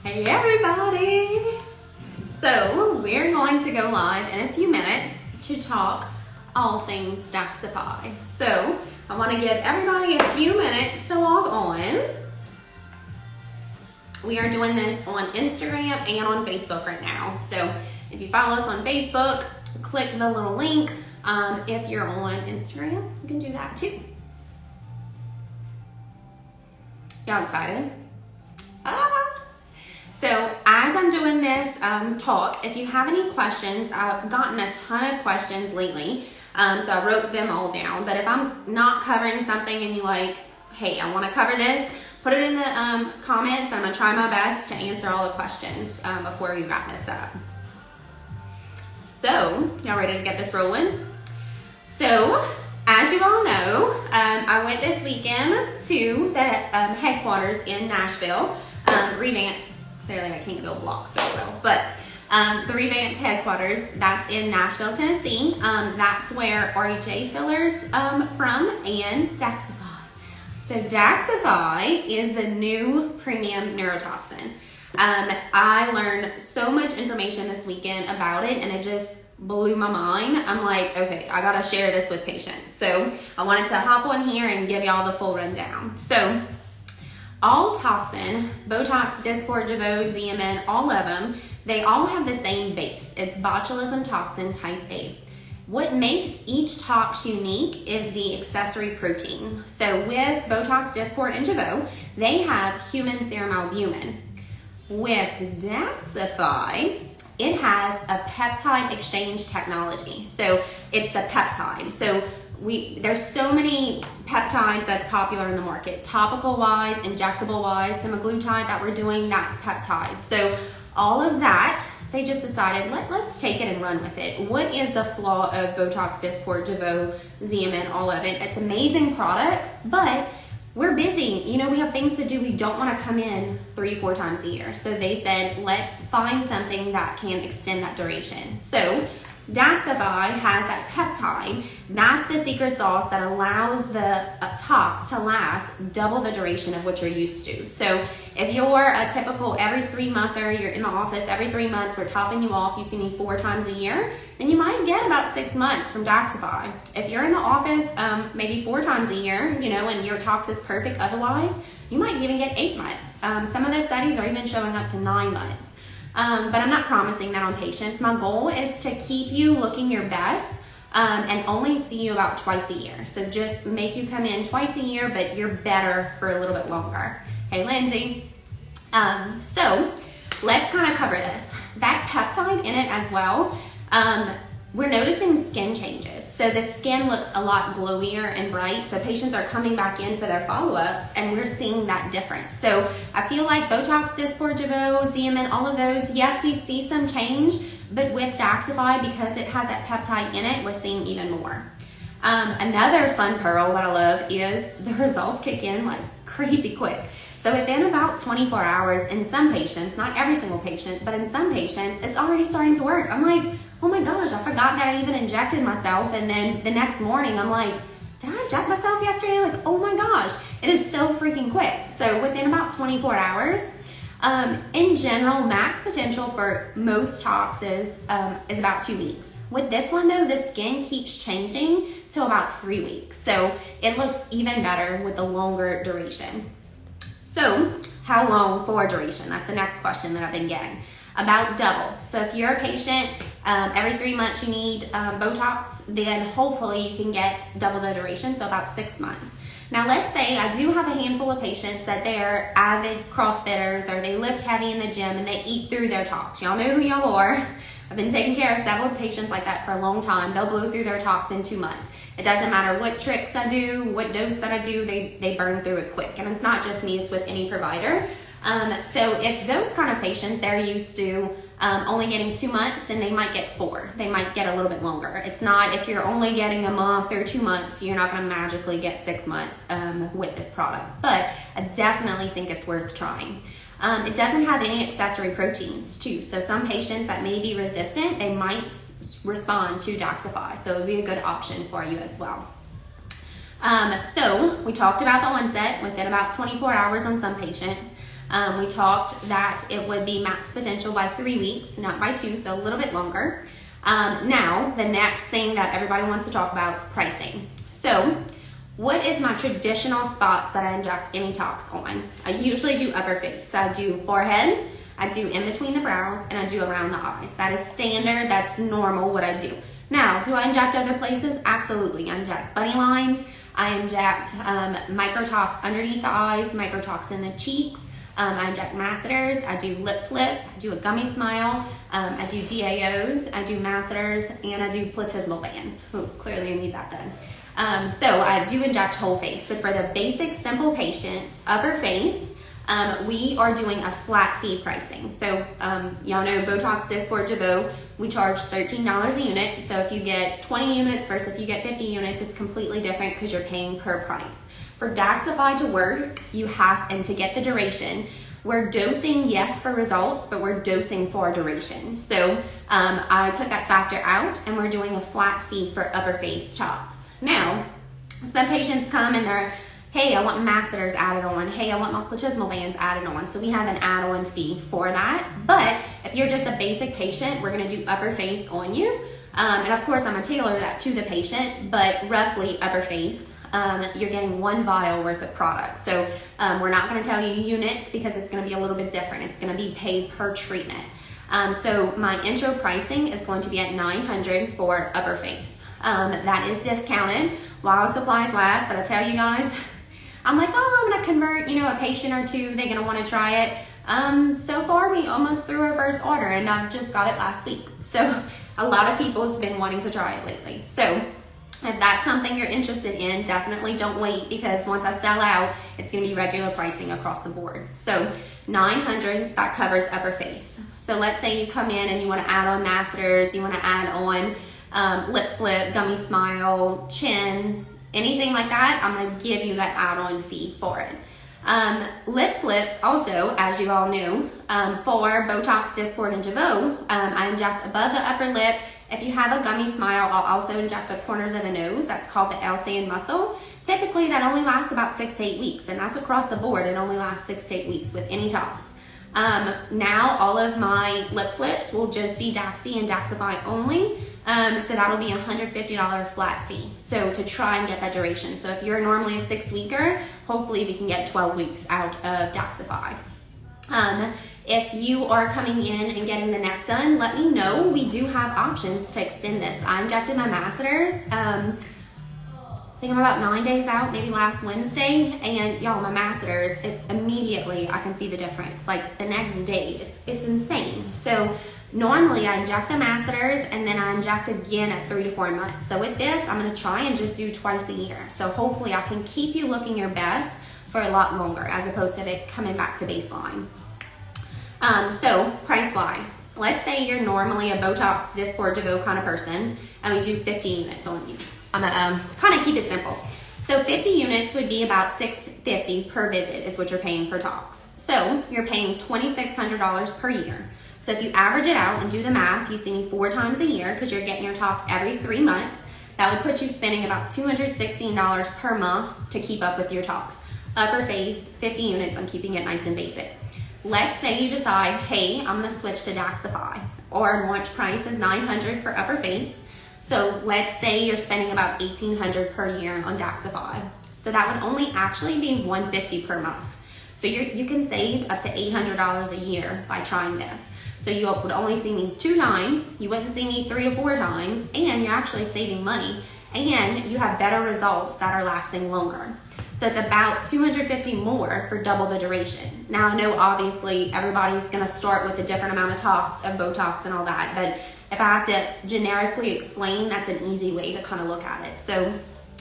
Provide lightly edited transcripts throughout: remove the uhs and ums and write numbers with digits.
Hey everybody! So we're going to go live in a few minutes to talk all things Daxxify. So I want to give everybody a few minutes to log on. We are doing this on Instagram and on Facebook right now. So if you follow us on Facebook, click the little link. If you're on Instagram, you can do that too. Y'all excited? So as I'm doing this talk, if you have any questions, I've gotten a ton of questions lately, so I wrote them all down. But if I'm not covering something and you're like, hey, I want to cover this, put it in the comments. I'm going to try my best to answer all the questions before we wrap this up. So, y'all ready to get this rolling? So, as you all know, I went this weekend to the headquarters in Nashville, revamped. Clearly I can't build blocks very well, but the revamped headquarters, that's in Nashville, Tennessee. That's where RHA fillers from, and Daxxify. So Daxxify is the new premium neurotoxin. I learned so much information this weekend about it, and it just blew my mind. I'm like, okay, I gotta share this with patients. So I wanted to hop on here and give y'all the full rundown. So all toxin, Botox, Dysport, Jeuveau, Xeomin, all of them, they all have the same base. It's botulism toxin type A. What makes each tox unique is the accessory protein. So with Botox, Dysport, and Jeuveau, they have human serum albumin. With Daxxify, it has a peptide exchange technology. So it's the peptide. So there's so many peptides that's popular in the market. Topical wise, injectable wise, semaglutide that we're doing, that's peptide. So all of that, they just decided, let's take it and run with it. What is the flaw of Botox, Dysport, Jeuveau, Xeomin, all of it? It's amazing products, but we're busy. You know, we have things to do. We don't want to come in 3-4 times a year. So they said, let's find something that can extend that duration. So Daxxify has that peptide. That's the secret sauce that allows the tox to last double the duration of what you're used to. So if you're a typical every 3-monther, you're in the office every 3 months, we're topping you off, you see me 4 times a year, then you might get about 6 months from Daxxify. If you're in the office maybe 4 times a year, you know, and your tox is perfect otherwise, you might even get 8 months. Some of the studies are even showing up to 9 months. But I'm not promising that on patients. My goal is to keep you looking your best and only see you about twice a year. So just make you come in twice a year, but you're better for a little bit longer. Hey, Lindsay. So let's kind of cover this. That peptide in it as well, we're noticing skin changes. So the skin looks a lot glowier and bright. So patients are coming back in for their follow-ups, and we're seeing that difference. So I feel like Botox, Dysport, Jeuveau, Xeomin, all of those, yes, we see some change, but with Daxxify, because it has that peptide in it, we're seeing even more. Another fun pearl that I love is the results kick in like crazy quick. So within about 24 hours, in some patients, not every single patient, but in some patients, it's already starting to work. I'm like, oh my gosh, I forgot that I even injected myself. And then the next morning, I'm like, did I inject myself yesterday? Like, oh my gosh, it is so freaking quick. So within about 24 hours, in general, max potential for most toxins is about 2 weeks. With this one though, the skin keeps changing to about 3 weeks. So it looks even better with the longer duration. So how long for duration? That's the next question that I've been getting. About double. So if you're a patient, every 3 months you need Botox, then hopefully you can get double the duration, so about 6 months. Now let's say I do have a handful of patients that they're avid CrossFitters or they lift heavy in the gym and they eat through their tox. Y'all know who y'all are. I've been taking care of several patients like that for a long time. They'll blow through their tox in 2 months. It doesn't matter what tricks I do, what dose that I do, they burn through it quick. And it's not just me, it's with any provider. So if those kind of patients, they're used to only getting 2 months, then they might get 4. They might get a little bit longer. It's not, if you're only getting a month or 2 months, you're not gonna magically get 6 months with this product. But I definitely think it's worth trying. It doesn't have any accessory proteins too. So some patients that may be resistant, they might respond to Daxxify. So it would be a good option for you as well. So we talked about the onset within about 24 hours on some patients. We talked that it would be max potential by 3 weeks, not by 2, so a little bit longer. Now, the next thing that everybody wants to talk about is pricing. So, what is my traditional spots that I inject any tox on? I usually do upper face. I do forehead, I do in between the brows, and I do around the eyes. That is standard, that's normal what I do. Now, do I inject other places? Absolutely. I inject bunny lines, I inject microtox underneath the eyes, microtox in the cheeks, I inject masseters, I do lip flip, I do a gummy smile, I do DAOs, I do masseters, and I do platysmal bands. Ooh, clearly I need that done. So I do inject whole face, but for the basic simple patient, upper face, we are doing a flat fee pricing. So y'all know Botox, Dysport, Jeuveau, we charge $13 a unit. So if you get 20 units versus if you get 50 units, it's completely different because you're paying per price. For Daxxify to work, you have, and to get the duration, we're dosing, yes, for results, but we're dosing for duration. So I took that factor out and we're doing a flat fee for upper face tox. Now, some patients come and they're, hey, I want masseters added on. Hey, I want my platysmal bands added on. So we have an add-on fee for that. But if you're just a basic patient, we're gonna do upper face on you. And of course, I'm gonna tailor that to the patient, but roughly upper face. You're getting 1 vial worth of product. So we're not gonna tell you units because it's gonna be a little bit different. It's gonna be paid per treatment. So my intro pricing is going to be at $900 for upper face. That is discounted while supplies last, but I tell you guys, I'm like, oh, I'm gonna convert, a patient or two, they're gonna wanna try it. So far, we almost threw our first order and I've just got it last week. So a lot of people have been wanting to try it lately. So if that's something you're interested in, definitely don't wait because once I sell out, it's gonna be regular pricing across the board. So $900, that covers upper face. So let's say you come in and you wanna add on masseters, you wanna add on lip flip, gummy smile, chin, anything like that, I'm gonna give you that add-on fee for it. Lip flips also, as you all knew, for Botox, Dysport, and Jeuveau, I inject above the upper lip. If you have a gummy smile, I'll also inject the corners of the nose. That's called the L-sand muscle. Typically, that only lasts about 6 to 8 weeks, and that's across the board. It only lasts 6 to 8 weeks with any tox. Now, all of my lip flips will just be Daxi and Daxxify only. So that'll be a $150 flat fee. So to try and get that duration. So if you're normally a 6-weeker, hopefully we can get 12 weeks out of Daxxify. If you are coming in and getting the neck done, let me know. We do have options to extend this. I injected my masseters, I think I'm about 9 days out, maybe last Wednesday, and y'all, my masseters, immediately I can see the difference. Like the next day, it's insane. So normally I inject the masseters and then I inject again at 3 to 4 months. So with this, I'm gonna try and just do twice a year. So hopefully I can keep you looking your best for a lot longer as opposed to it coming back to baseline. So price-wise, let's say you're normally a Botox, Dysport, Jeuveau kind of person and we do 50 units on you. I'm gonna kind of keep it simple. So 50 units would be about $650 per visit is what you're paying for tox. So you're paying $2,600 per year. So if you average it out and do the math, you see me 4 times a year because you're getting your tox every 3 months. That would put you spending about $216 per month to keep up with your tox. Upper face, 50 units, I'm keeping it nice and basic. Let's say you decide, hey, I'm gonna switch to Daxxify, or launch price is $900 for upper face. So let's say you're spending about $1,800 per year on Daxxify. So that would only actually be $150 per month. So you can save up to $800 a year by trying this. So you would only see me 2 times, you wouldn't see me 3 to 4 times, and you're actually saving money, and you have better results that are lasting longer. So it's about $250 more for double the duration. Now I know obviously everybody's gonna start with a different amount of tox, of Botox and all that, but if I have to generically explain, that's an easy way to kind of look at it. So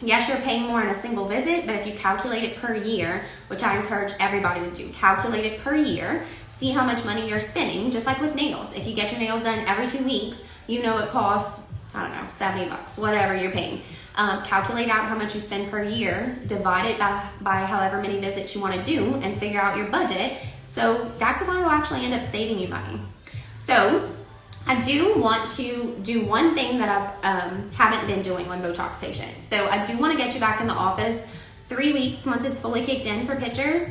yes, you're paying more in a single visit, but if you calculate it per year, which I encourage everybody to do, calculate it per year, see how much money you're spending, just like with nails. If you get your nails done every 2 weeks, you know it costs, I don't know, 70 bucks, whatever you're paying. Calculate out how much you spend per year, divide it by however many visits you want to do, and figure out your budget. So Daxxify will actually end up saving you money. So I do want to do one thing that I haven't been doing on Botox patients. So I do want to get you back in the office 3 weeks once it's fully kicked in for pictures,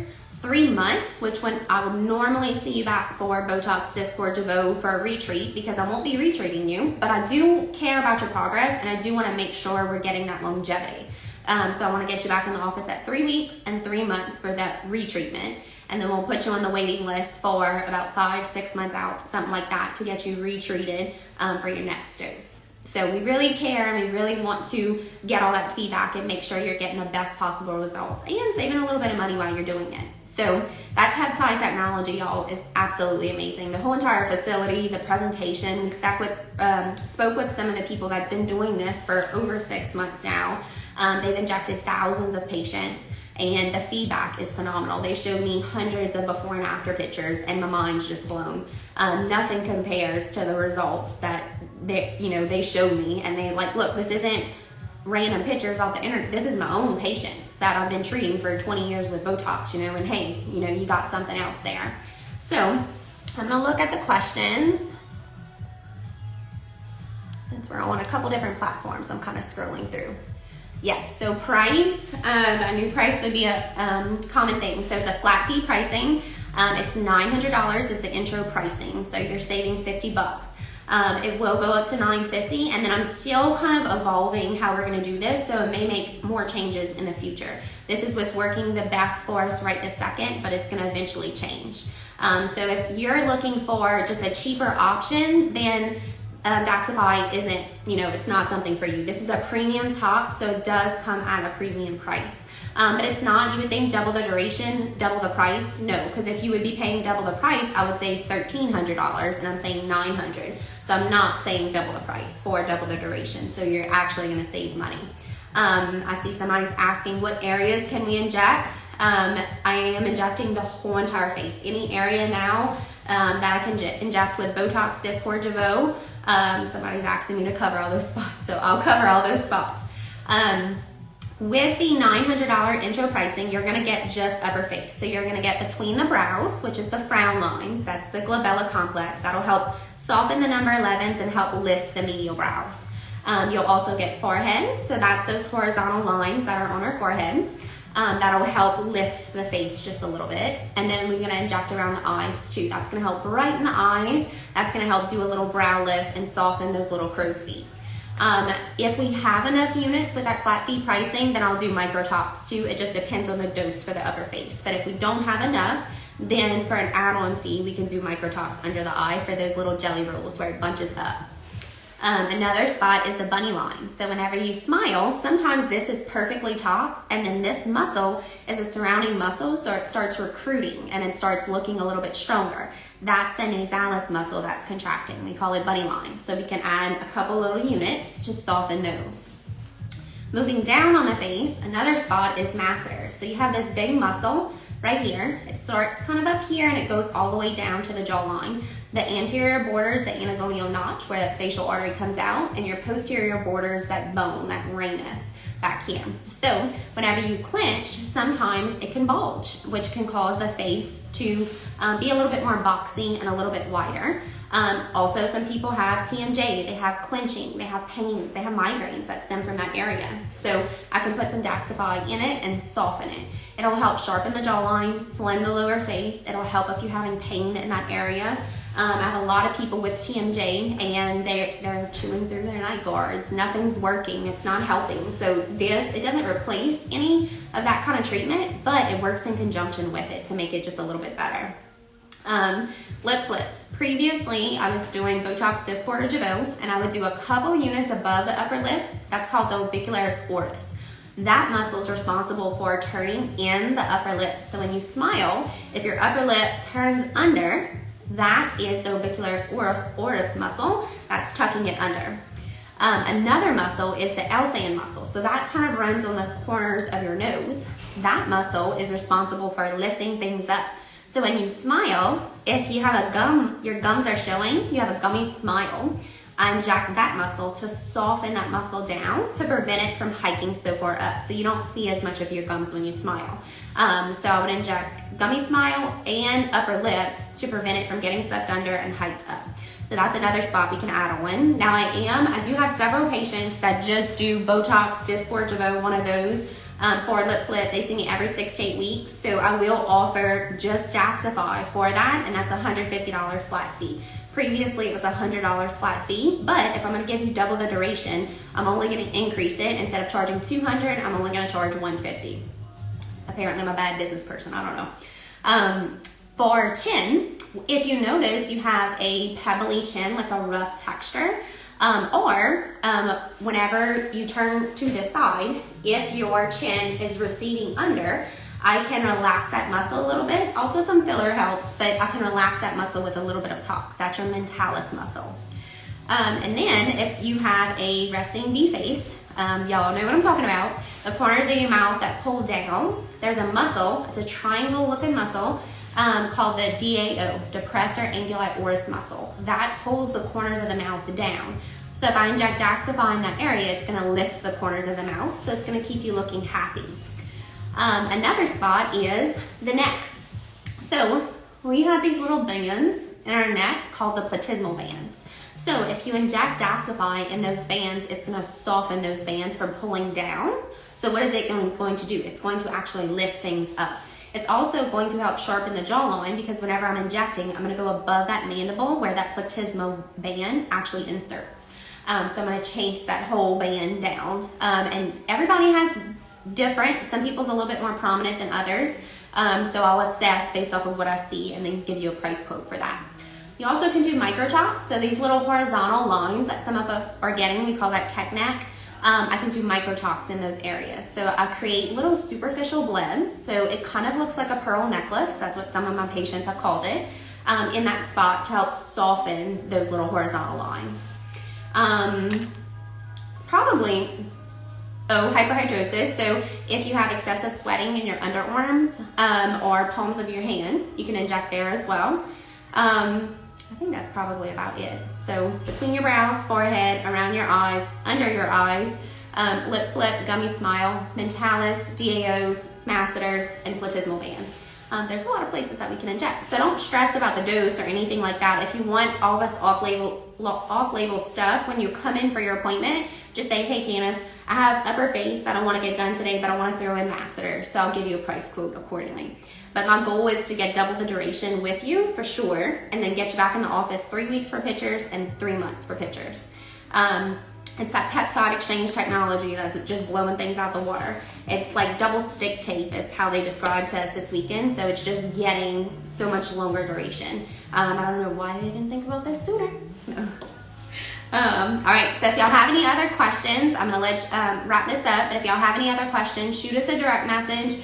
3 months, which when I would normally see you back for Botox, Dysport, Jeuveau for a retreat, because I won't be retreating you, but I do care about your progress and I do want to make sure we're getting that longevity. So I want to get you back in the office at 3 weeks and 3 months for that retreatment. And then we'll put you on the waiting list for about 5-6 months out, something like that, to get you retreated for your next dose. So we really care and we really want to get all that feedback and make sure you're getting the best possible results and saving a little bit of money while you're doing it. So that peptide technology, y'all, is absolutely amazing. The whole entire facility, the presentation, we spoke with some of the people that's been doing this for over 6 months now. They've injected thousands of patients and the feedback is phenomenal. They showed me hundreds of before and after pictures and my mind's just blown. Nothing compares to the results that they showed me, and they like, look, this isn't random pictures off the internet. This is my own patients that I've been treating for 20 years with Botox, and hey, you got something else there. So I'm gonna look at the questions. Since we're on a couple different platforms, I'm kind of scrolling through. Yes, so price, I knew price would be a common thing. So it's a flat fee pricing. It's $900 is the intro pricing, so you're saving $50. It will go up to $950, and then I'm still kind of evolving how we're gonna do this, so it may make more changes in the future. This is what's working the best for us right this second, but it's gonna eventually change. So if you're looking for just a cheaper option, then Daxxify isn't, it's not something for you. This is a premium tox, so it does come at a premium price. But it's not, you would think double the duration, double the price. No, because if you would be paying double the price, I would say $1,300, and I'm saying $900. So I'm not saying double the price for double the duration. So you're actually gonna save money. I see somebody's asking what areas can we inject. I am injecting the whole entire face. Any area now that I can inject with Botox, Dysport, Jeuveau. Somebody's asking me to cover all those spots, so I'll cover all those spots. With the $900 intro pricing, you're gonna get just upper face. So you're gonna get between the brows, which is the frown lines, that's the glabella complex. That'll help soften the number 11s and help lift the medial brows. You'll also get forehead, so that's those horizontal lines that are on our forehead. That'll help lift the face just a little bit. And then we're gonna inject around the eyes too. That's gonna help brighten the eyes. That's gonna help do a little brow lift and soften those little crow's feet. If we have enough units with that flat fee pricing, then I'll do microtox too. It just depends on the dose for the upper face. But if we don't have enough, then for an add-on fee, we can do microtox under the eye for those little jelly rolls where it bunches up. Another spot is the bunny line. So whenever you smile, sometimes this is perfectly tox, and then this muscle is a surrounding muscle, so it starts recruiting and it starts looking a little bit stronger. That's the nasalis muscle that's contracting. We call it bunny line. So we can add a couple little units to soften those. Moving down on the face, another spot is masseters. So you have this big muscle right here. It starts kind of up here and it goes all the way down to the jawline. The anterior borders the anagonial notch where that facial artery comes out, and your posterior borders that bone, that ramus back here. So whenever you clench, sometimes it can bulge, which can cause the face to be a little bit more boxy and a little bit wider. Also, some people have TMJ, they have clenching, they have pains, they have migraines that stem from that area. So I can put some Daxxify in it and soften it. It'll help sharpen the jawline, slim the lower face. It'll help if you're having pain in that area. I have a lot of people with TMJ and they're chewing through their night guards. Nothing's working, it's not helping. So it doesn't replace any of that kind of treatment, but it works in conjunction with it to make it just a little bit better. Lip flips. Previously, I was doing Botox, Dysport, or Jeuveau, and I would do a couple units above the upper lip. That's called the orbicularis oris. That muscle is responsible for turning in the upper lip. So when you smile, if your upper lip turns under, that is the orbicularis oris muscle that's tucking it under. Another muscle is the L-sand muscle. So that kind of runs on the corners of your nose. That muscle is responsible for lifting things up. So when you smile, if you have a gum, your gums are showing, you have a gummy smile, I inject that muscle to soften that muscle down to prevent it from hiking so far up. So you don't see as much of your gums when you smile. So I would inject gummy smile and upper lip to prevent it from getting sucked under and hiked up. So that's another spot we can add on. Now I do have several patients that just do Botox, Dysport, Jeuveau, one of those For lip flip, they see me every 6 to 8 weeks, so I will offer just Daxxify for that, and that's a $150 flat fee. Previously, it was a $100 flat fee, but if I'm gonna give you double the duration, I'm only gonna increase it. Instead of charging $200, I'm only gonna charge $150. Apparently, I'm a bad business person, I don't know. For chin, if you notice you have a pebbly chin, like a rough texture, whenever you turn to the side, if your chin is receding under, I can relax that muscle a little bit. Also, some filler helps, but I can relax that muscle with a little bit of tox. That's your mentalis muscle. And then if you have a resting V face, y'all know what I'm talking about, the corners of your mouth that pull down, there's a muscle, it's a triangle looking muscle, called the DAO, depressor anguli oris muscle. That pulls the corners of the mouth down. So if I inject Daxxify in that area, it's gonna lift the corners of the mouth, so it's gonna keep you looking happy. Another spot is the neck. So we have these little bands in our neck called the platysmal bands. So if you inject Daxxify in those bands, it's gonna soften those bands from pulling down. So what is it going to do? It's going to actually lift things up. It's also going to help sharpen the jawline, because whenever I'm injecting, I'm gonna go above that mandible where that platysmal band actually inserts. So I'm gonna chase that whole band down. And everybody has different, some people's a little bit more prominent than others. So I'll assess based off of what I see and then give you a price quote for that. You also can do microtox. So these little horizontal lines that some of us are getting, we call that tech neck. I can do microtox in those areas. So I create little superficial blebs. So it kind of looks like a pearl necklace. That's what some of my patients have called it, in that spot to help soften those little horizontal lines. It's probably, hyperhidrosis. So if you have excessive sweating in your underarms or palms of your hand, you can inject there as well. I think that's probably about it. So between your brows, forehead, around your eyes, under your eyes, lip flip, gummy smile, mentalis, DAOs, masseters, and platysmal bands. There's a lot of places that we can inject. So don't stress about the dose or anything like that. If you want all this off-label stuff when you come in for your appointment, just say, hey Candace, I have upper face that I want to get done today, but I want to throw in masseters. So I'll give you a price quote accordingly. But my goal is to get double the duration with you for sure, and then get you back in the office 3 weeks for pictures and 3 months for pictures. It's that peptide exchange technology that's just blowing things out the water. It's like double stick tape is how they described to us this weekend. So it's just getting so much longer duration. I don't know why I didn't think about this sooner. No. All right, so if y'all have any other questions, I'm gonna wrap this up, but if y'all have any other questions, shoot us a direct message,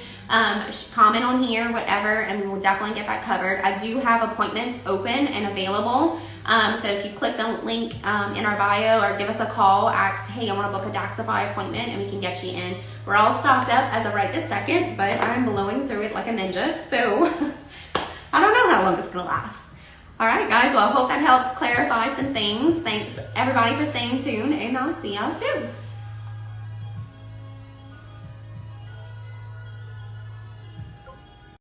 comment on here, whatever, and we will definitely get that covered. I do have appointments open and available. So if you click the link in our bio or give us a call, ask, hey, I want to book a Daxxify appointment, and we can get you in. We're all stocked up as of right this second, but I'm blowing through it like a ninja, so I don't know how long it's going to last. All right, guys, well, I hope that helps clarify some things. Thanks, everybody, for staying tuned, and I'll see y'all soon.